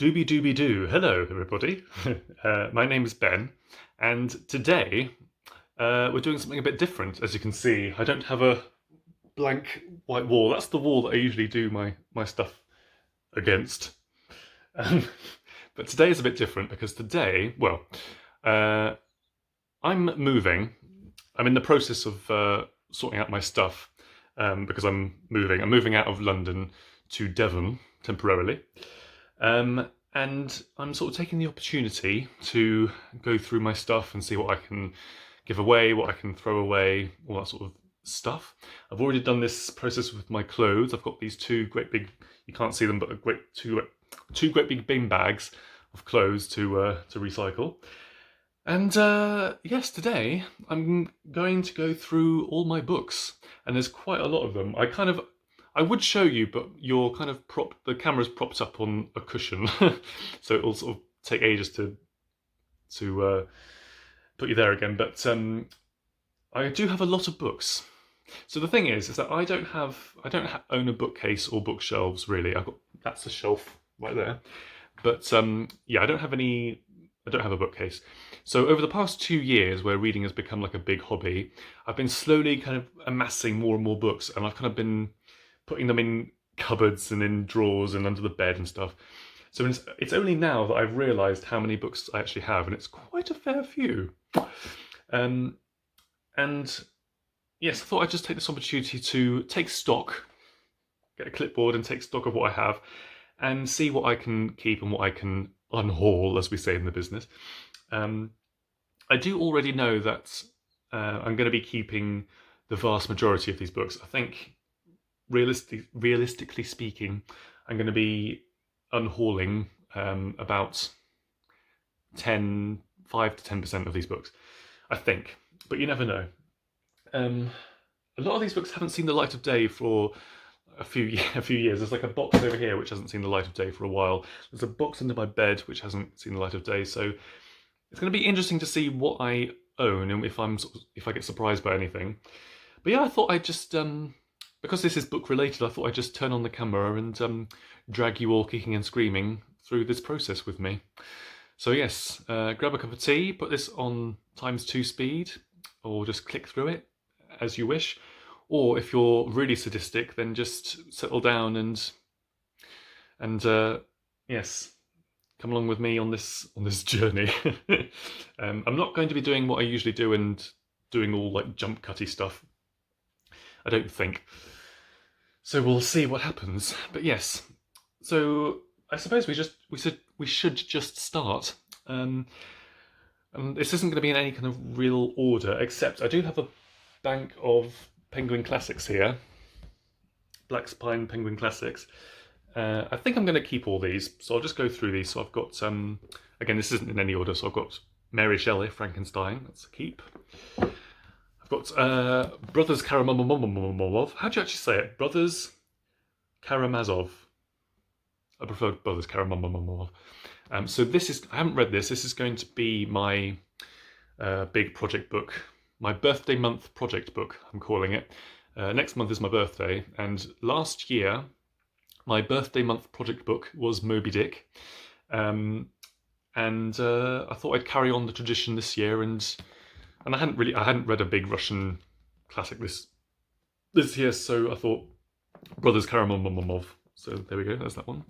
Dooby dooby doo. Hello, everybody. My name is Ben, and today we're doing something a bit different. As you can see, I don't have a blank white wall. That's the wall that I usually do my stuff against. Um, but today is a bit different because today, well, uh, I'm moving. I'm in the process of sorting out my stuff because I'm moving. I'm moving out of London to Devon temporarily. And I'm sort of taking the opportunity to go through my stuff and see what I can give away, what I can throw away, all that sort of stuff. I've already done this process with my clothes. I've got these two great big, you can't see them, but two great big bin bags of clothes to recycle. And yes, today I'm going to go through all my books, and there's quite a lot of them. I would show you, but the camera's propped up on a cushion, so it'll sort of take ages to put you there again. But I do have a lot of books. So the thing is that I don't own a bookcase or bookshelves really. That's a shelf right there. But yeah, I don't have a bookcase. So over the past 2 years, where reading has become like a big hobby, I've been slowly kind of amassing more and more books, and I've kind of been putting them in cupboards and in drawers and under the bed and stuff. So it's only now that I've realised how many books I actually have, and it's quite a fair few. And yes, I thought I'd just take this opportunity to take stock, get a clipboard and take stock of what I have, and see what I can keep and what I can unhaul, as we say in the business. I do already know that I'm going to be keeping the vast majority of these books. I think, realistically speaking, I'm going to be unhauling about 5 to 10% of these books, I think, but you never know. A lot of these books haven't seen the light of day for a few years. There's like a box over here which hasn't seen the light of day for a while. There's a box under my bed which hasn't seen the light of day. So it's going to be interesting to see what I own and if I get surprised by anything. But yeah, I thought I'd just because this is book related, I thought I'd just turn on the camera and drag you all kicking and screaming through this process with me. So yes, grab a cup of tea, put this on ×2 speed, or just click through it as you wish. Or if you're really sadistic, then just settle down and yes, come along with me on this journey. I'm not going to be doing what I usually do and doing all like jump cutty stuff, I don't think. So we'll see what happens. But yes, so I suppose we should just start. And this isn't going to be in any kind of real order, except I do have a bank of Penguin Classics here, Black Spine Penguin Classics. I think I'm going to keep all these, so I'll just go through these. So I've got, again, this isn't in any order, so I've got Mary Shelley, Frankenstein, that's a keep. I've got Brothers Karamazov. How do you actually say it? Brothers Karamazov. I prefer Brothers Karamazov. So this is, I haven't read this. This is going to be my big project book, my birthday month project book, I'm calling it. Next month is my birthday, and last year my birthday month project book was Moby Dick, and I thought I'd carry on the tradition this year, and I hadn't read a big Russian classic this year, so I thought Brothers Karamazov. So there we go, there's that one.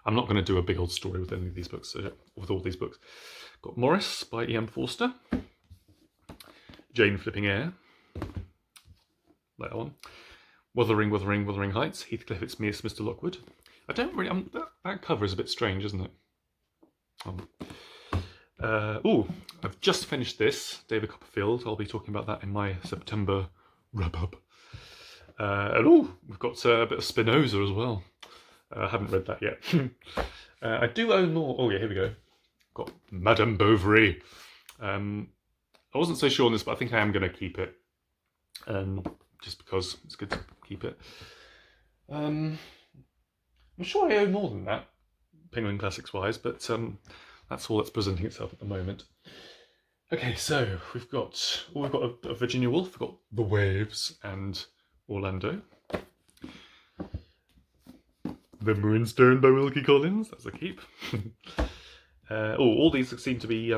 I'm not going to do a big old story with any of these books, with all these books. Got Morris by E.M. Forster, Jane Flipping Air, like that one. Wuthering Heights, Heathcliff, It's Me, It's Mr. Lockwood. I don't really, that cover is a bit strange, isn't it? I've just finished this, David Copperfield. I'll be talking about that in my September wrap-up. And we've got a bit of Spinoza as well. I haven't read that yet. I do own more. Oh yeah, here we go. Got Madame Bovary. I wasn't so sure on this, but I think I am going to keep it. Just because it's good to keep it. I'm sure I own more than that, Penguin Classics wise, but that's all that's presenting itself at the moment. Okay, so we've got a Virginia Woolf, we've got The Waves and Orlando. The Moonstone by Wilkie Collins. That's a keep. All these seem to be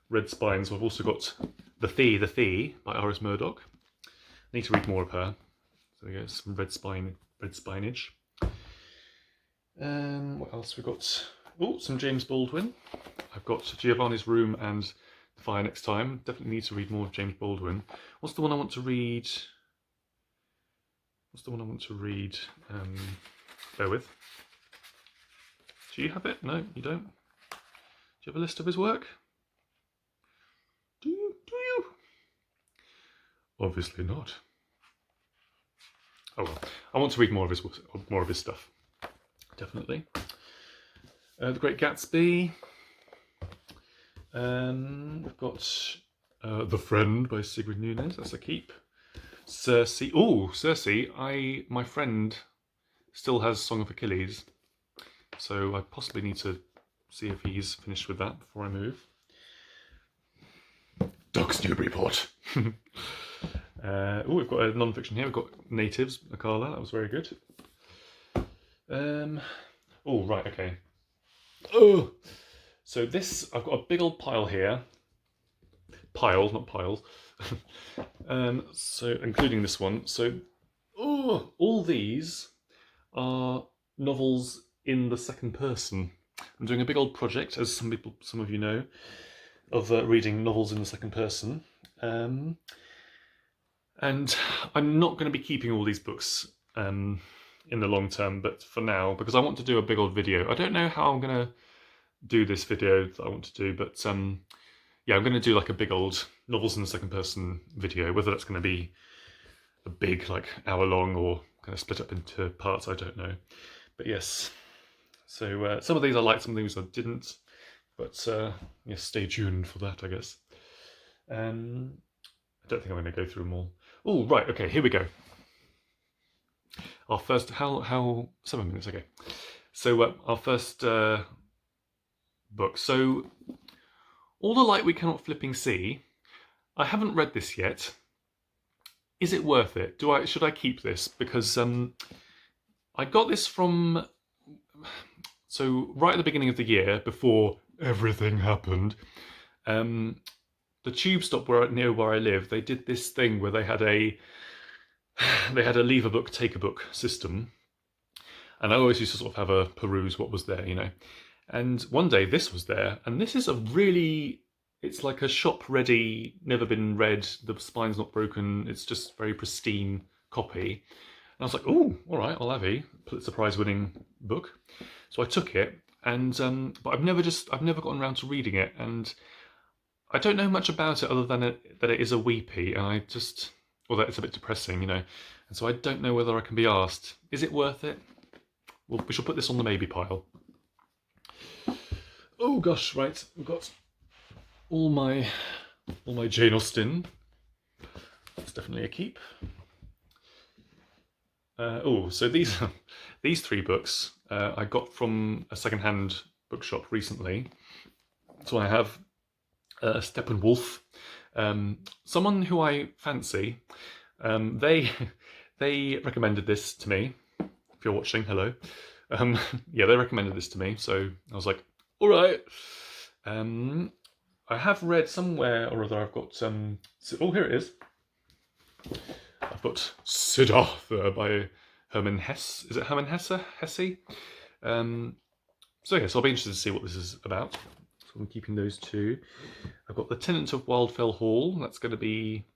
red spines. So I've also got The Thee by Iris Murdoch. I need to read more of her. So there we go, some red spinage. What else we got? Oh, some James Baldwin. I've got Giovanni's Room and The Fire Next Time. Definitely need to read more of James Baldwin. What's the one I want to read? Bear with. Do you have it? No, you don't. Do you have a list of his work? Do you? Obviously not. Oh well, I want to read more of his stuff. Definitely. The Great Gatsby. We've got The Friend by Sigrid Nunez. That's a keep. Circe. Oh, Circe. My friend still has Song of Achilles, so I possibly need to see if he's finished with that before I move. Doug's Newburyport. We've got a non-fiction here. We've got Natives, Akala. That was very good. Right, okay. Oh, so this, I've got a big old pile here. Piles, not piles. So, including this one. So, all these are novels in the second person. I'm doing a big old project, as some of you know, of reading novels in the second person. And I'm not going to be keeping all these books in the long term, but for now, because I want to do a big old video. I don't know how I'm going to do this video that I want to do, but yeah, I'm going to do like a big old novels in the second person video, whether that's going to be a big, like, hour long or kind of split up into parts, I don't know. But yes, so some of these I liked, some of these I didn't, but yes, stay tuned for that, I guess. I don't think I'm going to go through them all. Oh, right, okay, here we go. Our first, how 7 minutes, okay. So our first book. So, All the Light We Cannot Flipping See. I haven't read this yet. Is it worth it? Should I keep this? Because I got this from, so right at the beginning of the year, before everything happened, the tube stop near where I live, they did this thing where they had a leave a book, take a book system. And I always used to sort of have a peruse what was there, you know. And one day this was there, and this is it's like a shop-ready, never been read, the spine's not broken, it's just very pristine copy. And I was like, oh, all right, I'll have a Pulitzer Prize-winning book. So I took it, and but I've never gotten around to reading it, and I don't know much about it other than that it is a weepy, and that it's a bit depressing, you know. And so I don't know whether I can be asked, is it worth it? Well, we shall put this on the maybe pile. Oh gosh, right, we've got all my Jane Austen. That's definitely a keep. So these 3 books I got from a second-hand bookshop recently. So I have Steppenwolf, someone who I fancy. They recommended this to me. If you're watching, hello. Yeah, they recommended this to me, so I was like, all right. I have read somewhere or other. I've got oh, here it is. I've got Siddhartha by Hermann Hesse. Is it Hermann Hesse? So yes, I'll be interested to see what this is about. So I'm keeping those 2. I've got The Tenant of Wildfell Hall. That's going to be.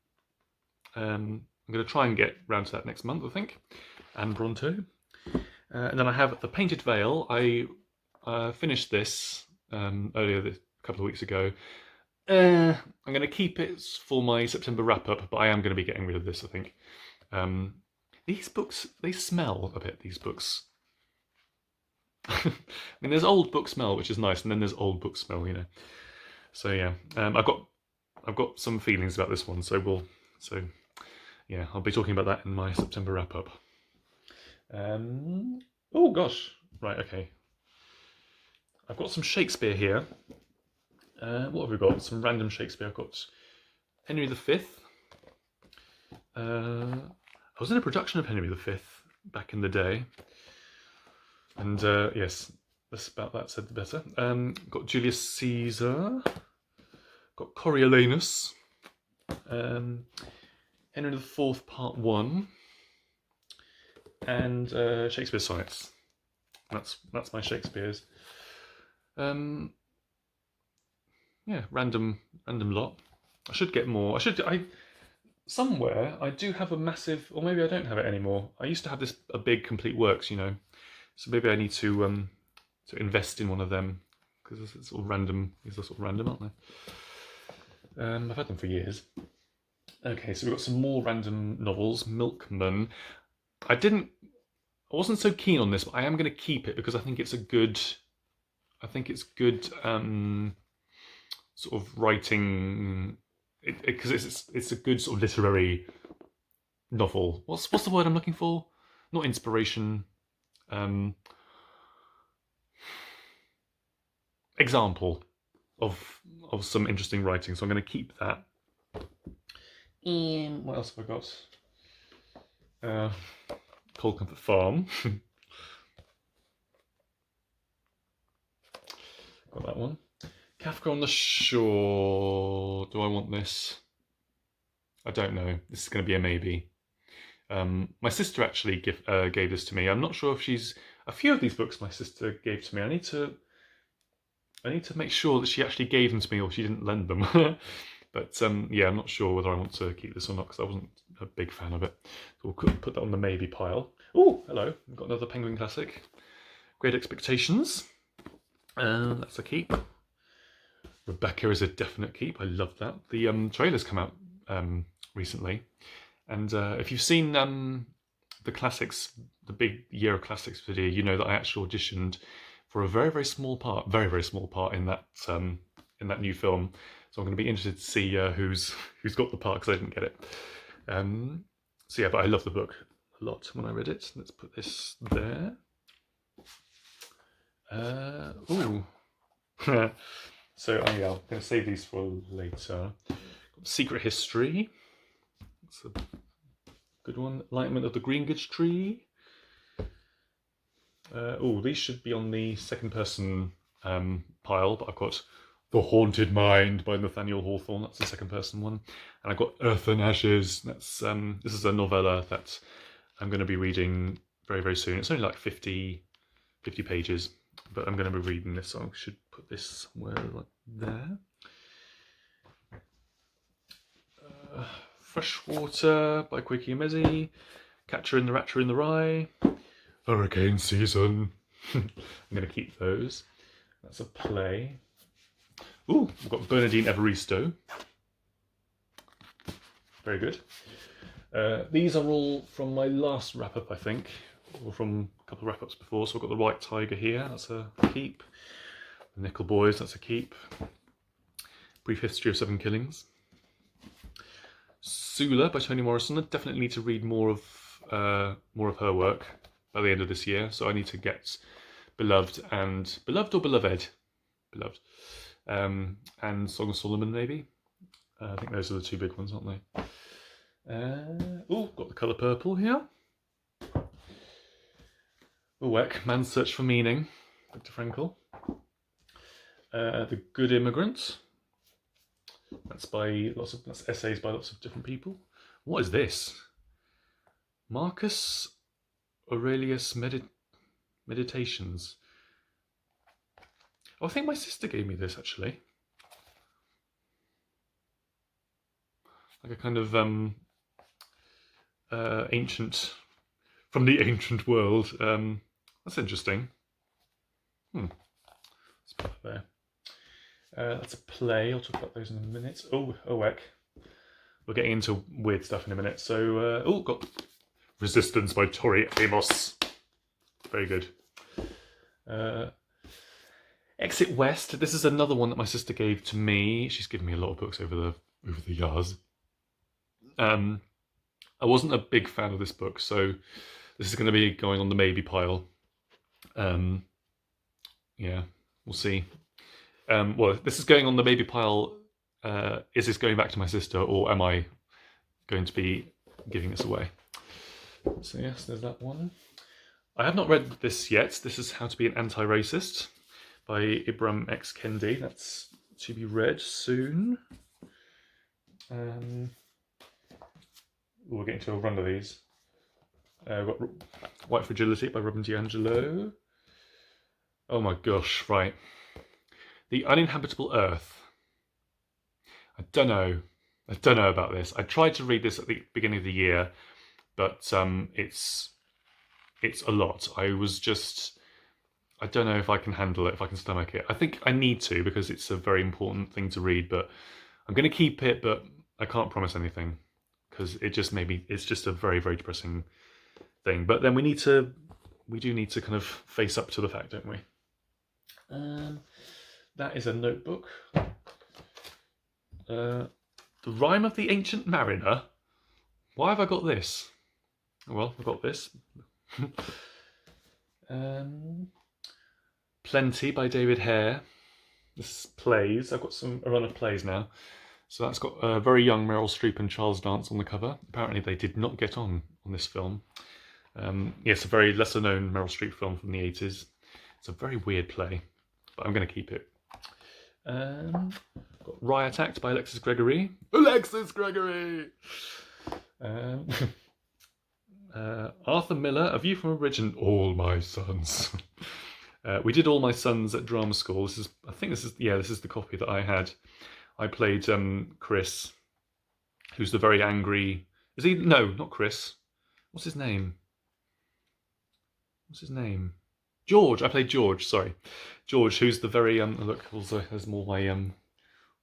I'm going to try and get round to that next month, I think. And Bronte. And then I have The Painted Veil. I finished this earlier, a couple of weeks ago. I'm going to keep it for my September wrap-up, but I am going to be getting rid of this, I think. These books, they smell a bit, these books. I mean, there's old book smell, which is nice, and then there's old book smell, you know. So yeah, I've got some feelings about this one, so yeah, I'll be talking about that in my September wrap-up. Oh gosh, right, okay. I've got some Shakespeare here. What have we got? Some random Shakespeare. I've got Henry V. I was in a production of Henry V back in the day. And yes, that's about that said the better. Got Julius Caesar, got Coriolanus, Henry the Fourth Part 1, and Shakespeare Sonnets. That's my Shakespeare's. Yeah, random lot. I should get more. Somewhere I do have a massive, or maybe I don't have it anymore. I used to have a big complete works, So maybe I need to invest in one of them because it's all random. These are sort of random, aren't they? I've had them for years. Okay, so we've got some more random novels. Milkman. I wasn't so keen on this, but I am going to keep it because I think it's good. Sort of writing, because it's a good sort of literary novel. What's the word I'm looking for? Not inspiration. Example of some interesting writing. So I'm going to keep that. And what else have I got? Cold Comfort Farm. Got that one. Kafka on the Shore. Do I want this? I don't know. This is going to be a maybe. My sister actually gave this to me. I'm not sure if she's... A few of these books my sister gave to me. I need to make sure that she actually gave them to me or she didn't lend them. But yeah, I'm not sure whether I want to keep this or not because I wasn't a big fan of it. So we'll put that on the maybe pile. Oh, hello. We've got another Penguin classic. Great Expectations. That's a keep. Rebecca is a definite keep. I love that. The trailer's come out recently. And if you've seen the classics, the big Year of Classics video, you know that I actually auditioned for a very, very small part in that new film. So I'm going to be interested to see who's got the part because I didn't get it. So yeah, but I love the book a lot when I read it. Let's put this there. Ooh. So yeah, I'm going to save these for later. Secret History. That's a good one. Enlightenment of the Green Goods Tree. These should be on the second person pile, but I've got The Haunted Mind by Nathaniel Hawthorne. That's the second person one. And I've got Earth and Ashes. That's this is a novella that I'm going to be reading very, very soon. It's only like 50 pages, but I'm going to be reading this, so I should put this somewhere like there. Freshwater by Kwiki Emezi. Catcher in the Rapture in the Rye. Hurricane Season. I'm going to keep those. That's a play. Ooh, we've got Bernardine Evaristo. Very good. These are all from my last wrap-up, I think, or from a couple of wrap-ups before. So I've got The White Tiger here. That's a keep. The Nickel Boys. That's a keep. Brief History of Seven Killings. Sula by Toni Morrison. I definitely need to read more of her work by the end of this year. So I need to get Beloved or Beloved, and Song of Solomon maybe. I think those are the two big ones, aren't they? Got The Colour Purple here. Weck, Man's Search for Meaning, Viktor Frankl. The Good Immigrant. That's essays by lots of different people. What is this? Marcus Aurelius Meditations. Oh, I think my sister gave me this actually. Like a kind of ancient, from the ancient world. That's interesting. Let's put that there. That's a play. I'll talk about those in a minute. Heck. We're getting into weird stuff in a minute. So, got Resistance by Tori Amos. Very good. Exit West. This is another one that my sister gave to me. She's given me a lot of books over the years. I wasn't a big fan of this book, so this is going to be going on the maybe pile. Yeah, we'll see. Well, this is going on the maybe pile. Is this going back to my sister, or am I going to be giving this away? So yes, there's that one. I have not read this yet. This is How to Be an Anti-Racist by Ibram X. Kendi. That's to be read soon. We'll get into a run of these. We've got White Fragility by Robin DiAngelo. Oh my gosh, right. The Uninhabitable Earth. I don't know about this. I tried to read this at the beginning of the year, but it's a lot. I don't know if I can handle it, if I can stomach it. I think I need to because it's a very important thing to read, but I'm going to keep it, but I can't promise anything because it's just a very, very depressing thing. But then we do need to kind of face up to the fact, don't we? That is a notebook. The Rime of the Ancient Mariner. Why have I got this? Well, I've got this. Plenty by David Hare. This is plays. I've got a run of plays now. So that's got a very young Meryl Streep and Charles Dance on the cover. Apparently they did not get on this film. Yes, a very lesser known Meryl Streep film from the 80s. It's a very weird play, but I'm going to keep it. Got Riot Act by Alexis Gregory. Alexis Gregory! Arthur Miller, A View from Origin. All My Sons. We did All My Sons at drama school. This is the copy that I had. I played Chris, who's the very angry. Is he? No, not Chris. What's his name? George. I played George. Sorry, George, who's the very look. Also, there's all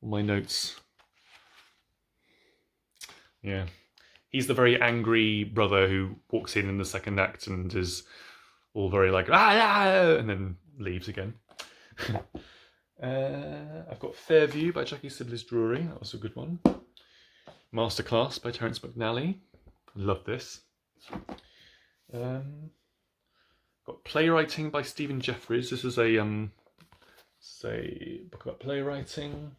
my notes. Yeah, he's the very angry brother who walks in the second act and is all very like and then leaves again. I've got Fairview by Jackie Sibley's Drury. That was a good one. Masterclass by Terence McNally. Love this. Got Playwriting by Stephen Jeffries. This is a book about playwriting.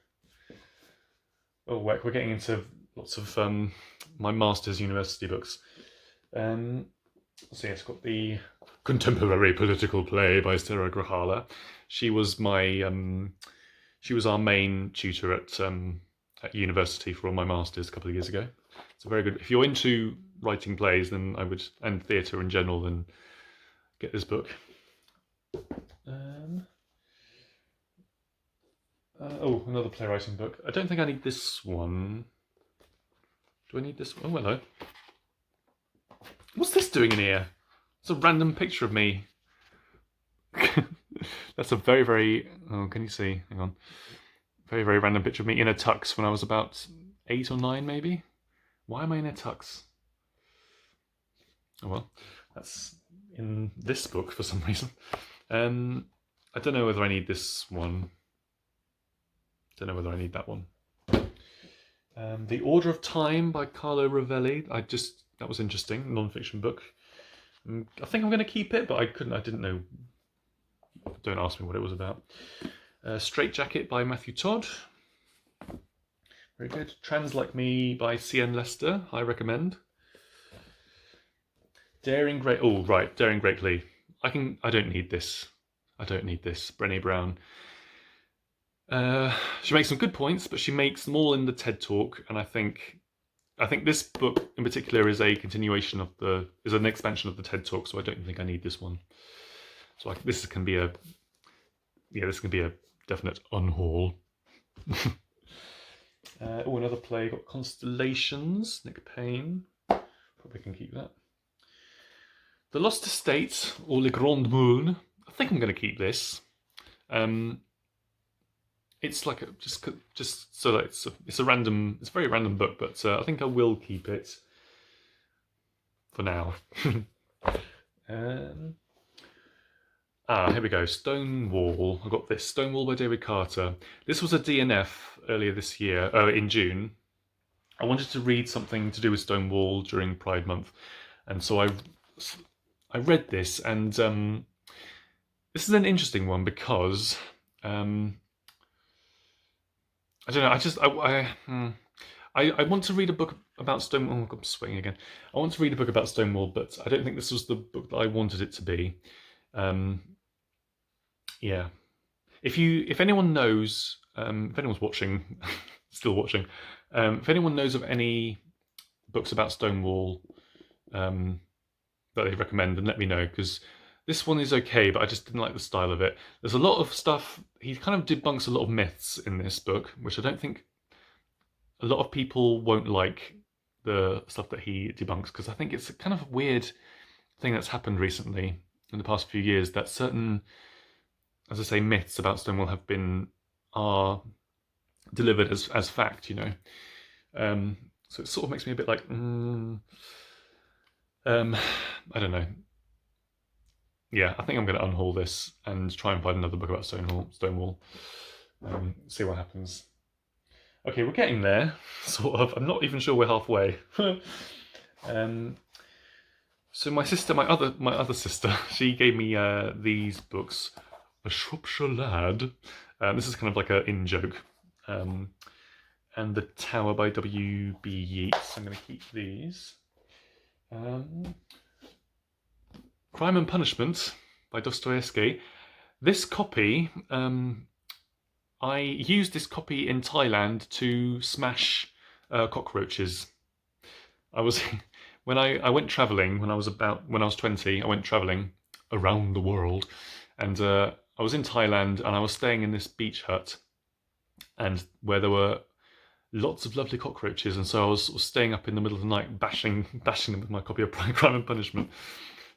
Oh, we're getting into lots of my master's university books. So yeah, it's got the Contemporary Political Play by Sarah Grahala. She was our main tutor at university for all my masters a couple of years ago. It's a very good. If you're into writing plays, then and theatre in general, then get this book. Another playwriting book. I don't think I need this one. Do I need this one? Oh, hello. What's this doing in here? It's a random picture of me. That's a very, very... Oh, can you see? Hang on. Very, very random picture of me in a tux when I was about 8 or 9, maybe? Why am I in a tux? Oh, well. That's in this book for some reason. I don't know whether I need this one. Don't know whether I need that one. The Order of Time by Carlo Rovelli. That was interesting. Non-fiction book. I think I'm going to keep it, but I didn't know. Don't ask me what it was about. Straight Jacket by Matthew Todd. Very good. Trans Like Me by C.N. Lester. I recommend. Daring Greatly. I don't need this. Brené Brown. She makes some good points, but she makes them all in the TED Talk, and I think this book in particular is a continuation is an expansion of the TED Talk, so I don't think I need this one. So this can be a definite unhaul. Another play, got Constellations, Nick Payne. Probably can keep that. The Lost Estate, or Le Grand Moon. I think I'm going to keep this. It's like just so that it's a very random book, but I think I will keep it for now. Here we go. Stonewall. I got this. Stonewall by David Carter. This was a DNF earlier this year, in June. I wanted to read something to do with Stonewall during Pride Month, and so I read this, and this is an interesting one because I don't know. I want to read a book about Stonewall. Oh, I'm sweating again. I want to read a book about Stonewall, but I don't think this was the book that I wanted it to be. Yeah. If anyone knows, if anyone's watching, still watching, if anyone knows of any books about Stonewall that they recommend, then let me know, because this one is okay, but I just didn't like the style of it. There's a lot of stuff, he kind of debunks a lot of myths in this book, which I don't think a lot of people won't like the stuff that he debunks, because I think it's a kind of weird thing that's happened recently in the past few years, that certain, as I say, myths about Stonewall are delivered as fact, you know. So it sort of makes me a bit like, I don't know. Yeah, I think I'm going to unhaul this and try and find another book about Stonewall. See what happens. Okay, we're getting there, sort of. I'm not even sure we're halfway. So my other sister, she gave me these books, A Shropshire Lad. This is kind of like an in-joke. And The Tower by W.B. Yeats. I'm going to keep these. Crime and Punishment by Dostoevsky. This copy, I used this copy in Thailand to smash cockroaches. When I went travelling when I was 20. I went travelling around the world, and I was in Thailand, and I was staying in this beach hut, and where there were lots of lovely cockroaches, and so I was sort of staying up in the middle of the night, bashing them with my copy of Crime and Punishment.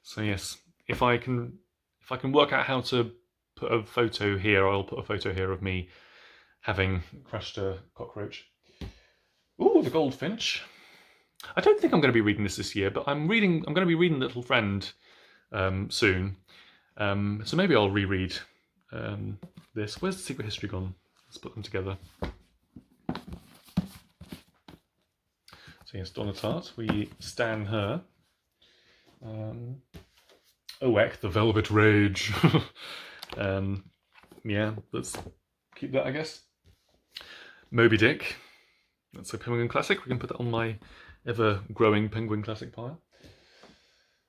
So yes, if I can work out how to put a photo here, I'll put a photo here of me having crushed a cockroach. Ooh, The Goldfinch. I don't think I'm going to be reading this year, but I'm going to be reading Little Friend soon. So maybe I'll reread this. Where's the Secret History gone? Let's put them together. So yes, Donna Tartt, we stan her. Oek, The Velvet Rage. Yeah, let's keep that, I guess. Moby Dick. That's a Penguin classic. We can put that on my ever-growing Penguin classic pile.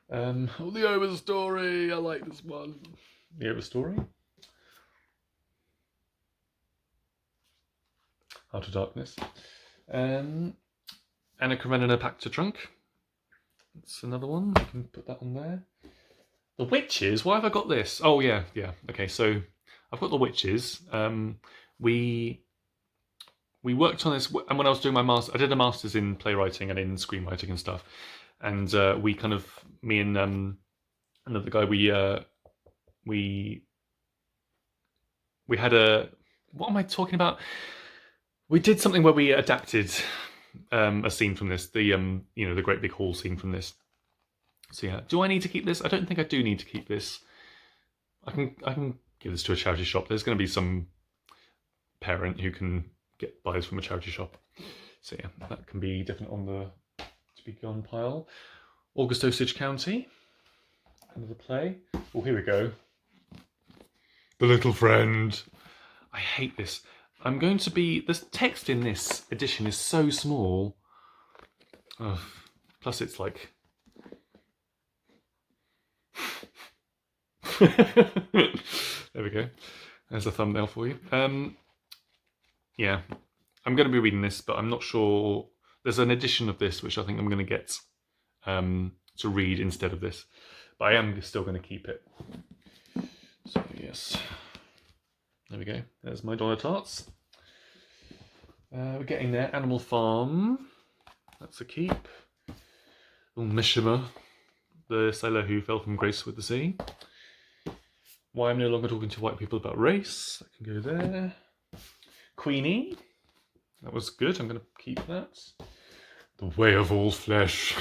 The Overstory. I like this one. The Overstory. Heart of Darkness. Anna Karenina Packed a Trunk. That's another one. We can put that on there. The Witches. Why have I got this? Oh yeah. Okay, so I've got The Witches. We worked on this, and when I was doing my master, I did a master's in playwriting and in screenwriting and stuff. And me and another guy, we had a, what am I talking about? We did something where we adapted a scene from this, the great big hall scene from this. So yeah, do I need to keep this? I don't think I do need to keep this. I can give this to a charity shop. There's going to be some parent who can buy this from a charity shop. So yeah, that can be definitely on the to be gone pile. August Osage County. Another play. Oh, here we go. The Little Friend. I hate this. The text in this edition is so small. Plus it's like... There we go. There's a thumbnail for you. Yeah, I'm going to be reading this, but I'm not sure. There's an edition of this which I think I'm going to get to read instead of this, but I am still going to keep it. So yes, there we go. There's my Donna Tarts. We're getting there. Animal Farm. That's a keep. Mishima, the sailor who fell from grace with the sea. Why I'm no longer talking to white people about race. That can go there. Queenie. That was good. I'm going to keep that. The Way of All Flesh.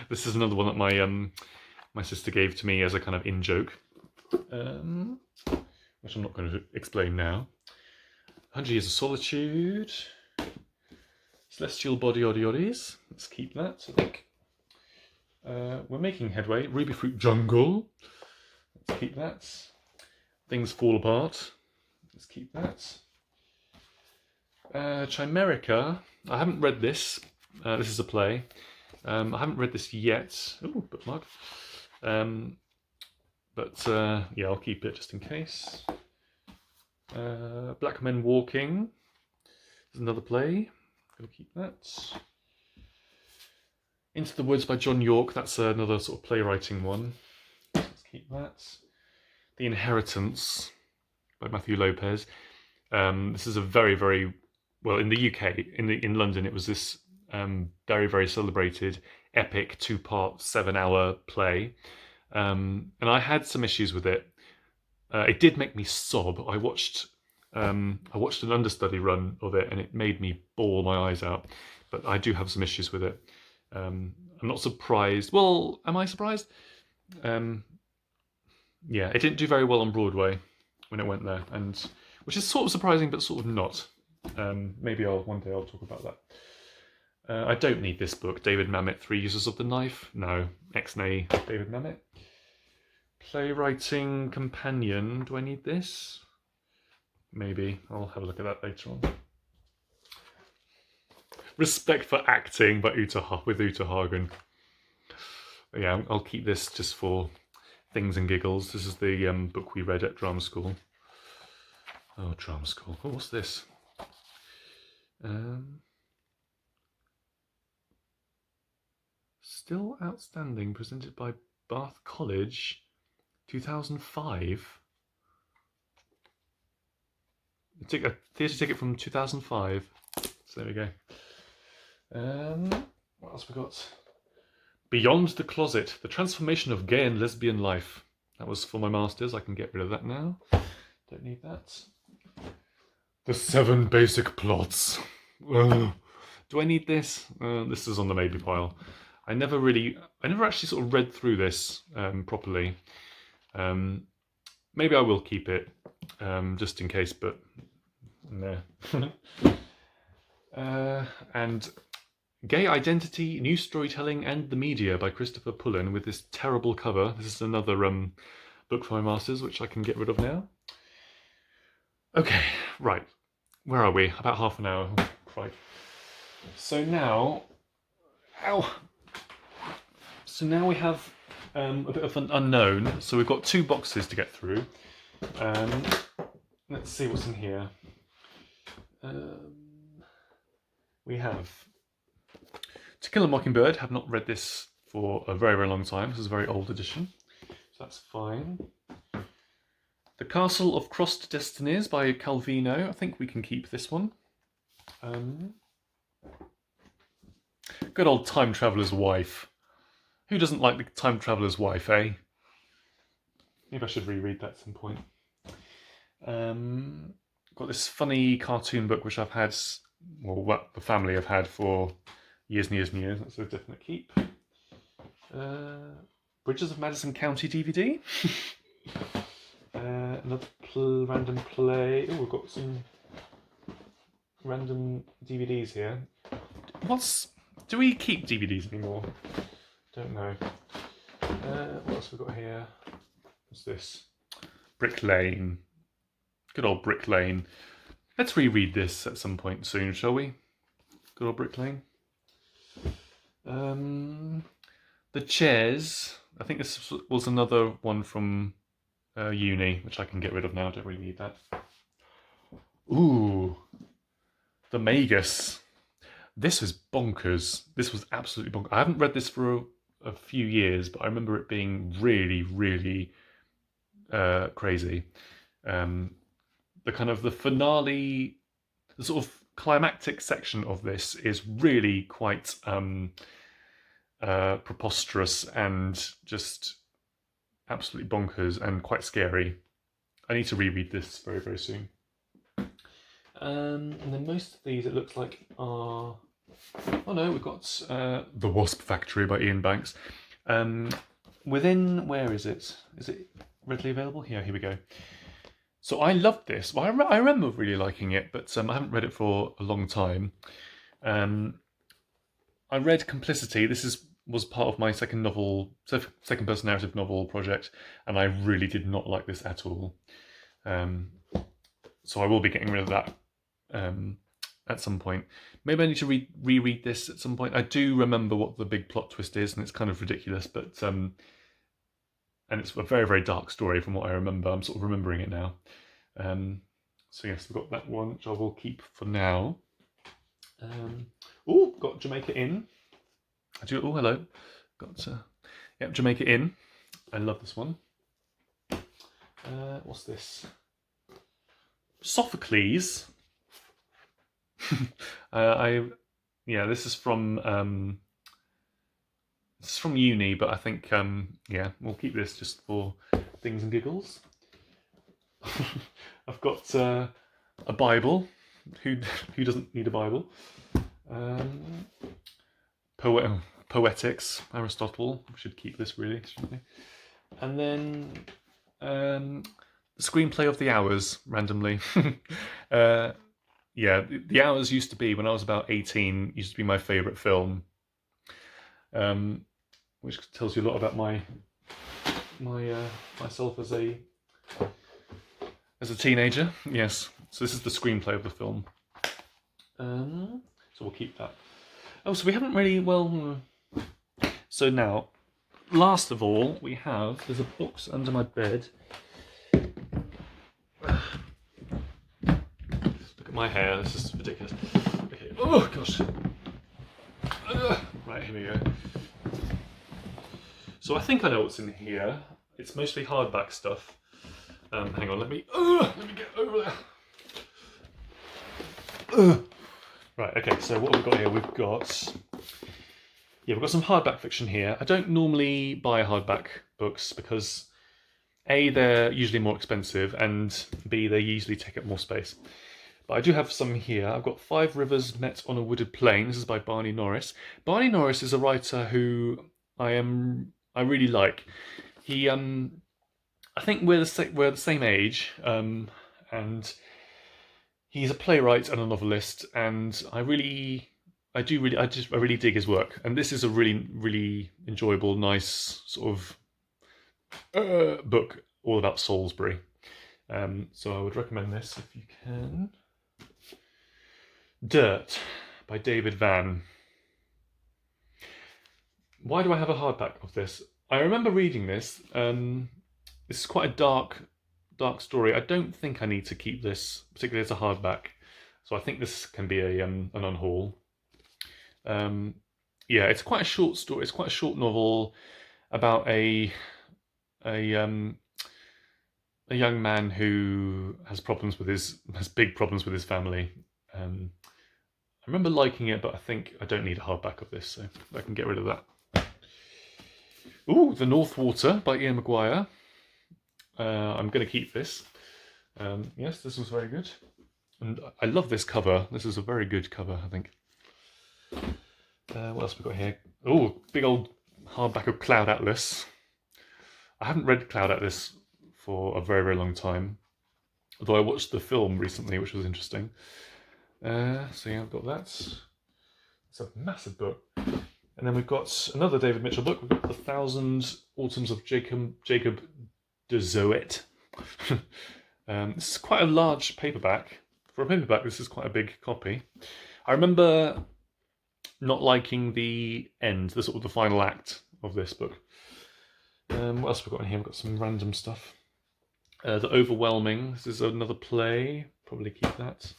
This is another one that my sister gave to me as a kind of in-joke, which I'm not going to explain now. 100 Years of Solitude. Celestial Body Oddies. Let's keep that, I think. We're making headway. Ruby Fruit Jungle. Let's keep that. Things Fall Apart. Let's keep that. Chimerica. I haven't read this, This is a play. I haven't read this yet. Oh, bookmark. But yeah, I'll keep it just in case. Black Men Walking. There's another play. Gonna keep that. Into the Woods by John York. That's another sort of playwriting one. Let's keep that. The Inheritance by Matthew Lopez. This is a very, very well in the UK. In London, it was this very, very celebrated epic 2-part 7-hour play, and I had some issues with it. It did make me sob. I watched an understudy run of it, and it made me bawl my eyes out. But I do have some issues with it. I'm not surprised. Well, am I surprised? Yeah, it didn't do very well on Broadway when it went there, and which is sort of surprising, but sort of not. Maybe one day I'll talk about that. I don't need this book. David Mamet, Three Uses of the Knife. No, ex-nay David Mamet. Playwriting Companion. Do I need this? Maybe. I'll have a look at that later on. Respect for Acting by Uta Hagen. Yeah, I'll keep this just for things and giggles. This is the book we read at drama school. Oh, drama school. Oh, what's this? Still Outstanding, presented by Bath College, 2005. A theatre ticket from 2005. So there we go. What else have we got? Beyond the Closet, The Transformation of Gay and Lesbian Life. That was for my masters. I can get rid of that now. Don't need that. The 7 Basic Plots. Do I need this? This is on the maybe pile. I never actually sort of read through this properly. Maybe I will keep it just in case, but no. And Gay Identity, New Storytelling and the Media by Christopher Pullen with this terrible cover. This is another book for my masters, which I can get rid of now. Okay, right. Where are we? About half an hour. Oh, right. So now, So now we have a bit of an unknown. So we've got 2 boxes to get through. Let's see what's in here. We have To Kill a Mockingbird. Have not read this for a very, very long time. This is a very old edition, so that's fine. The Castle of Crossed Destinies by Calvino. I think we can keep this one. Good old Time Traveller's Wife. Who doesn't like the Time Traveller's Wife, eh? Maybe I should reread that at some point. Got this funny cartoon book which I've had, well, what the family have had for years and years and years. That's a definite keep. Bridges of Madison County DVD. Another random play. Oh, we've got some random DVDs here. Do we keep DVDs anymore? Don't know. What else have we got here? What's this? Brick Lane. Good old Brick Lane. Let's reread this at some point soon, shall we? Good old Brick Lane. The Chairs. I think this was another one from uni, which I can get rid of now. I don't really need that. Ooh. The Magus. This is bonkers. This was absolutely bonkers. I haven't read this for a few years, but I remember it being really, really crazy. The kind of the finale, the sort of climactic section of this is really quite preposterous and just absolutely bonkers and quite scary. I need to reread this very, very soon. And then most of these, it looks like, are... Oh no, we've got The Wasp Factory by Ian Banks. Within... Where is it? Is it readily available? Here we go. So I loved this. Well, I remember really liking it, but I haven't read it for a long time. I read Complicity. This was part of my second person narrative novel project, and I really did not like this at all. So I will be getting rid of that at some point. Maybe I need to reread this at some point. I do remember what the big plot twist is, and it's kind of ridiculous, but and it's a very, very dark story from what I remember. I'm sort of remembering it now. So yes, we've got that one, which I will keep for now. Oh, got Jamaica Inn. Oh, hello. Got yep, Jamaica Inn. I love this one. What's this? Sophocles. Yeah, this is from uni, but I think yeah, we'll keep this just for things and giggles. I've got a Bible. Who doesn't need a Bible? Poetics, Aristotle. We should keep this really, shouldn't we? And then the screenplay of The Hours, randomly. Yeah, The Hours used to be, when I was about 18, used to be my favourite film. Which tells you a lot about myself as a teenager. Yes, so this is the screenplay of the film. So we'll keep that. Oh, so we haven't really, well... So now, last of all, there's a box under my bed. Look at my hair, this is ridiculous. Okay. Oh, gosh. Right, here we go. So I think I know what's in here. It's mostly hardback stuff. Hang on, let me get over there. Right, okay, so what have we got here? We've got some hardback fiction here. I don't normally buy hardback books because A, they're usually more expensive, and B, they usually take up more space. But I do have some here. I've got 5 Rivers Met on a Wooded Plain. This is by Barney Norris. Barney Norris is a writer who I really like. He, I think we're the same age, and he's a playwright and a novelist, and I really dig his work. And this is a really, really enjoyable, nice sort of book all about Salisbury. So I would recommend this if you can. Dirt by David Vann. Why do I have a hardback of this? I remember reading this. This is quite a dark story. I don't think I need to keep this, particularly as a hardback. So I think this can be an unhaul. Yeah, it's quite a short story. It's quite a short novel about a young man who has big problems with his family. I remember liking it, but I think I don't need a hardback of this, so I can get rid of that. Ooh, The North Water by Ian McGuire. I'm going to keep this. Yes, this was very good. And I love this cover. This is a very good cover, I think. What else have we got here? Oh, big old hardback of Cloud Atlas. I haven't read Cloud Atlas for a very, very long time. Although I watched the film recently, which was interesting. So yeah, I've got that. It's a massive book. And then we've got another David Mitchell book. We've got The Thousand Autumns of Jacob de Zoet. This is quite a large paperback. For a paperback, this is quite a big copy. I remember not liking the end, the sort of the final act of this book. What else have we got in here? We've got some random stuff. The Overwhelming. This is another play. Probably keep that.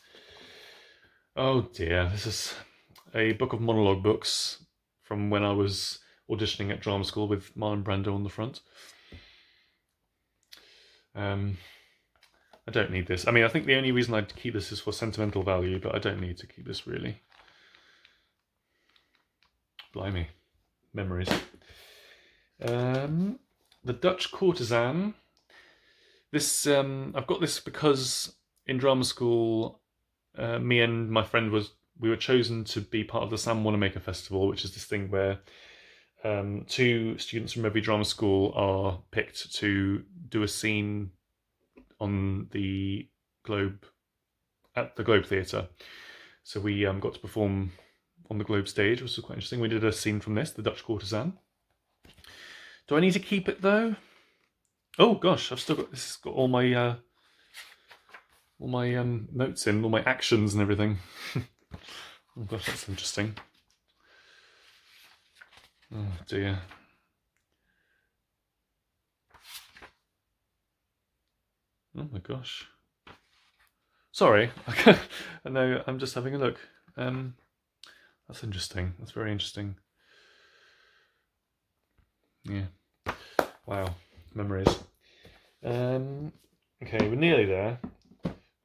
Oh dear, this is a book of monologue books from when I was auditioning at drama school with Marlon Brando on the front. I don't need this. I mean, I think the only reason I'd keep this is for sentimental value, but I don't need to keep this really. Blimey. Memories. The Dutch Courtesan. This I've got this because in drama school, me and my friend we were chosen to be part of the Sam Wanamaker Festival, which is this thing where 2 students from every drama school are picked to do a scene on the Globe, at the Globe Theatre. So we got to perform on the Globe stage, which was quite interesting. We did a scene from this, The Dutch Courtesan. Do I need to keep it though? Oh gosh, I've still got this. Has got all my notes in, all my actions and everything. Oh gosh, that's interesting. Oh dear. Oh my gosh. Sorry, I know, I'm just having a look. That's interesting. That's very interesting. Yeah. Wow. Memories. Okay, we're nearly there.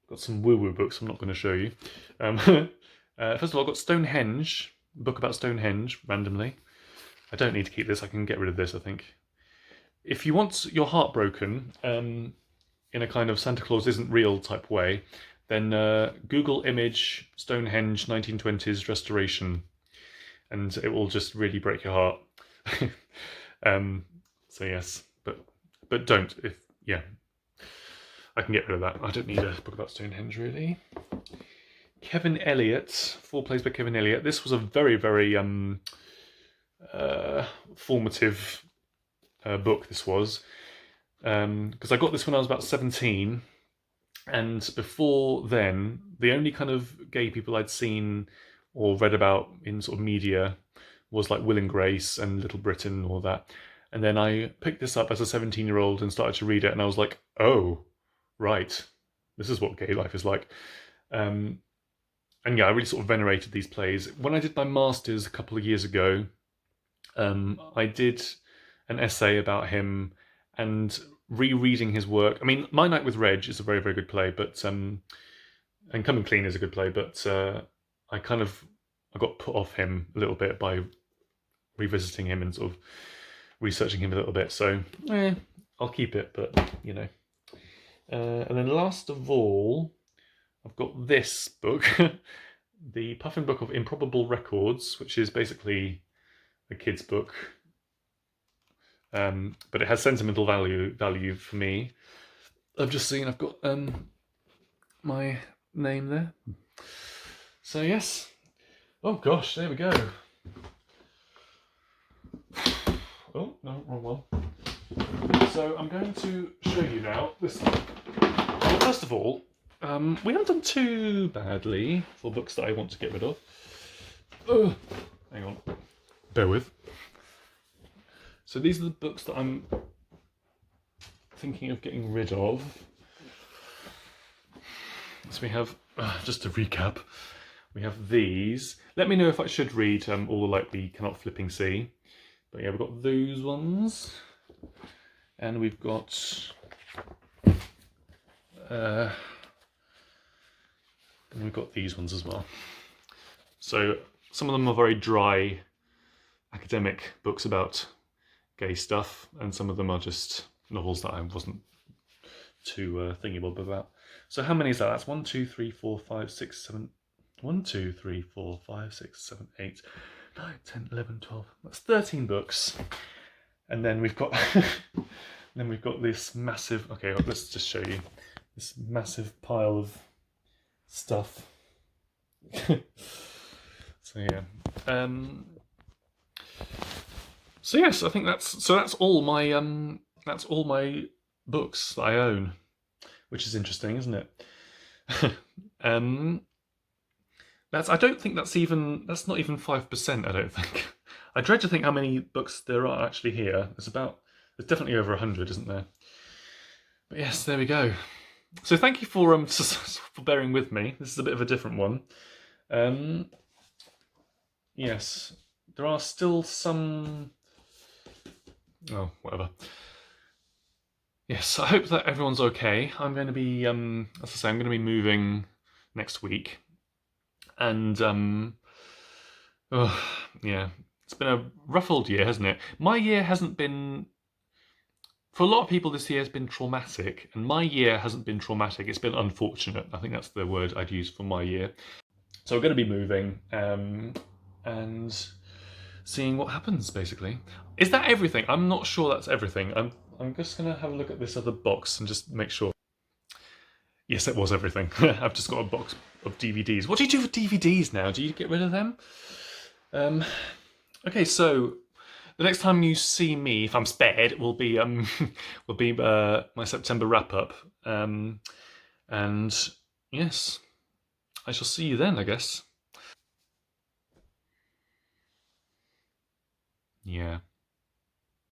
Got some woo-woo books I'm not going to show you. First of all, I've got Stonehenge, a book about Stonehenge, randomly. I don't need to keep this, I can get rid of this, I think. If you want your heart broken, in a kind of Santa Claus isn't real type way, then Google image Stonehenge 1920s restoration, and it will just really break your heart. So yes, but don't. Yeah, I can get rid of that. I don't need a book about Stonehenge really. Kevin Elliott, 4 Plays by Kevin Elliott. This was a very, very formative book. This was because I got this when I was about 17. And before then, the only kind of gay people I'd seen or read about in sort of media was like Will and Grace and Little Britain and all that. And then I picked this up as a 17-year-old and started to read it, and I was like, oh, right, this is what gay life is like. And yeah, I really sort of venerated these plays. When I did my master's a couple of years ago, I did an essay about him, and rereading his work. I mean, My Night with Reg is a very, very good play, but and Coming Clean is a good play, but I got put off him a little bit by revisiting him and sort of researching him a little bit. So, I'll keep it, but you know. And then last of all, I've got this book, the Puffin Book of Improbable Records, which is basically a kid's book. But it has sentimental value for me. I've just seen I've got my name there. So yes. Oh gosh, there we go. Oh no, wrong one. So I'm going to show you now this. Well, first of all, we haven't done too badly for books that I want to get rid of. Hang on, bear with. So these are the books that I'm thinking of getting rid of. So we have, just to recap, we have these. Let me know if I should read All the Light We Cannot Flipping See. But yeah, we've got those ones. And we've got... and we've got these ones as well. So some of them are very dry academic books about gay stuff, and some of them are just novels that I wasn't too thingy-bob about. So how many is that? That's 1, 2, 3, 4, 5, 6, 7... 1, 2, 3, 4, 5, 6, 7, 8, 9, 10, 11, 12... That's 13 books. And then we've got... then we've got this massive... Okay, well, let's just show you. This massive pile of stuff. So yeah. So yes, I think that's all my books that I own, which is interesting, isn't it? I don't think that's not even 5%. I don't think. I dread to think how many books there are actually here. There's definitely over 100, isn't there? But yes, there we go. So thank you for bearing with me. This is a bit of a different one. Yes, there are still some. Oh, whatever. Yes, I hope that everyone's okay. I'm going to be, as I say, I'm going to be moving next week, and yeah, it's been a rough old year, hasn't it? My year hasn't been. For a lot of people, this year has been traumatic, and my year hasn't been traumatic. It's been unfortunate. I think that's the word I'd use for my year. So we're going to be moving, and seeing what happens, basically. Is that everything? I'm not sure that's everything. I'm just going to have a look at this other box and just make sure. Yes, it was everything. I've just got a box of DVDs. What do you do with DVDs now? Do you get rid of them? Okay, so the next time you see me, if I'm spared, will be my September wrap-up. And yes, I shall see you then, I guess. Yeah.